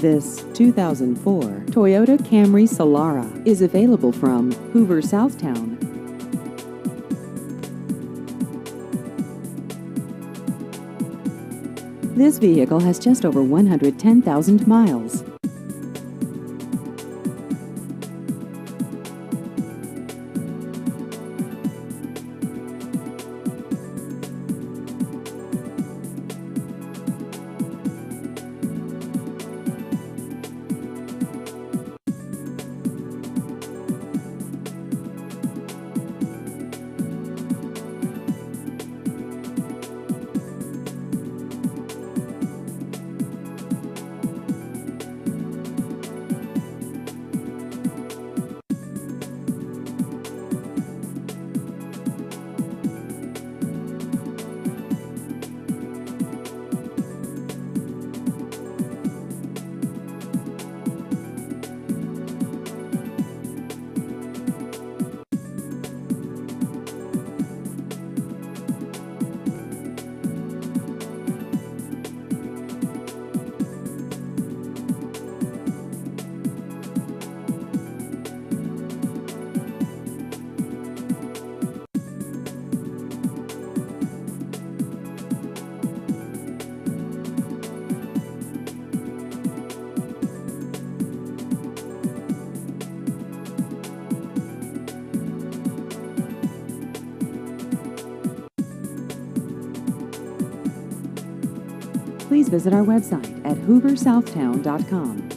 This 2004 Toyota Camry Solara is available from Hoover Southtown. This vehicle has just over 110,000 miles. Please visit our website at hooversouthtown.com.